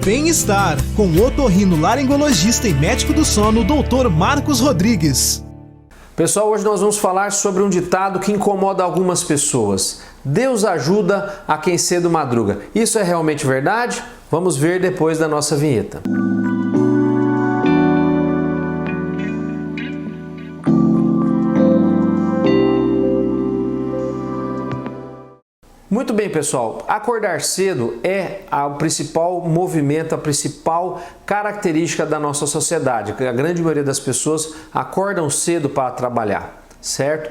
Bem-estar, com o otorrinolaringologista e médico do sono, Dr. Marcos Rodrigues. Pessoal, hoje nós vamos falar sobre um ditado que incomoda algumas pessoas. Deus ajuda a quem cedo madruga. Isso é realmente verdade? Vamos ver depois da nossa vinheta. Muito bem, pessoal, acordar cedo é o principal movimento, a principal característica da nossa sociedade. A grande maioria das pessoas acordam cedo para trabalhar, certo?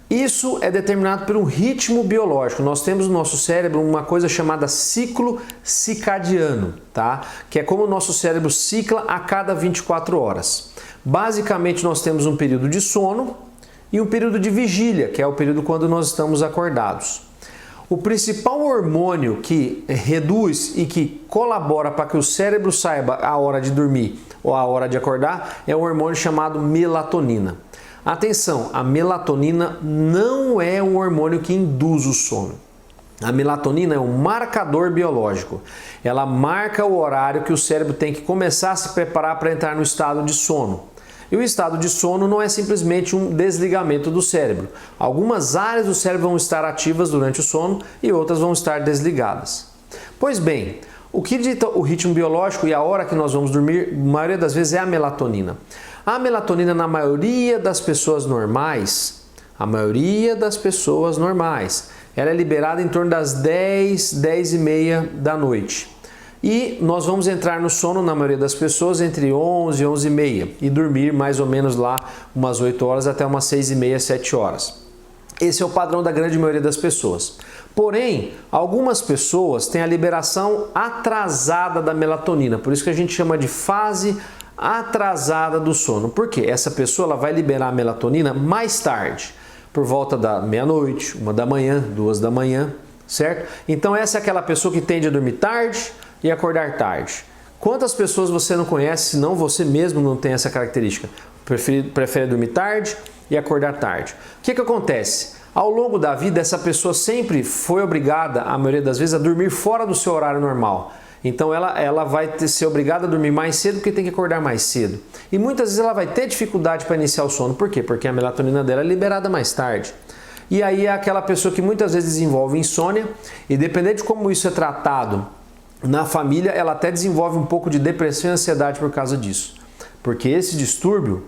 Isso é determinado por um ritmo biológico. Nós temos no nosso cérebro uma coisa chamada ciclo circadiano, tá? Que é como o nosso cérebro cicla a cada 24 horas. Basicamente, nós temos um período de sono e um período de vigília, que é o período quando nós estamos acordados. O principal hormônio que reduz e que colabora para que o cérebro saiba a hora de dormir ou a hora de acordar é um hormônio chamado melatonina. Atenção, a melatonina não é um hormônio que induz o sono. A melatonina é um marcador biológico. Ela marca o horário que o cérebro tem que começar a se preparar para entrar no estado de sono. E o estado de sono não é simplesmente um desligamento do cérebro. Algumas áreas do cérebro vão estar ativas durante o sono e outras vão estar desligadas. Pois bem, o que dita o ritmo biológico e a hora que nós vamos dormir, a maioria das vezes é a melatonina. A melatonina na maioria das pessoas normais, ela é liberada em torno das 10, 10 e meia da noite. E nós vamos entrar no sono, na maioria das pessoas, entre 11 e 11 e meia e dormir mais ou menos lá umas 8 horas até umas 6 e meia, 7 horas. Esse é o padrão da grande maioria das pessoas. Porém, algumas pessoas têm a liberação atrasada da melatonina, por isso que a gente chama de fase atrasada do sono. Por quê? Essa pessoa ela vai liberar a melatonina mais tarde, por volta da meia-noite, 1 da manhã, 2 da manhã, certo? Então essa é aquela pessoa que tende a dormir tarde e acordar tarde. Quantas pessoas você não conhece, se não você mesmo não tem essa característica? Prefere dormir tarde e acordar tarde. O que acontece? Ao longo da vida, essa pessoa sempre foi obrigada, a maioria das vezes, a dormir fora do seu horário normal. Então ela vai ser obrigada a dormir mais cedo porque tem que acordar mais cedo. E muitas vezes ela vai ter dificuldade para iniciar o sono. Por quê? Porque a melatonina dela é liberada mais tarde. E aí é aquela pessoa que muitas vezes desenvolve insônia e dependendo de como isso é tratado na família, ela até desenvolve um pouco de depressão e ansiedade por causa disso. Porque esse distúrbio,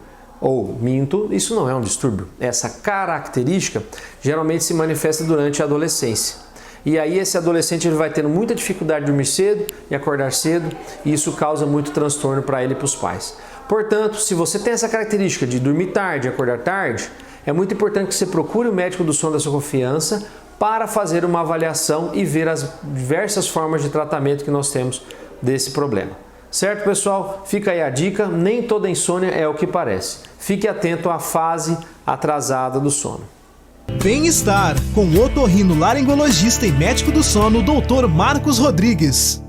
isso não é um distúrbio, essa característica geralmente se manifesta durante a adolescência. E aí esse adolescente ele vai tendo muita dificuldade de dormir cedo e acordar cedo, e isso causa muito transtorno para ele e para os pais. Portanto, se você tem essa característica de dormir tarde e acordar tarde, é muito importante que você procure o médico do sono da sua confiança para fazer uma avaliação e ver as diversas formas de tratamento que nós temos desse problema. Certo, pessoal? Fica aí a dica, nem toda insônia é o que parece. Fique atento à fase atrasada do sono. Bem-estar, com o otorrinolaringologista e médico do sono, Dr. Marcos Rodrigues.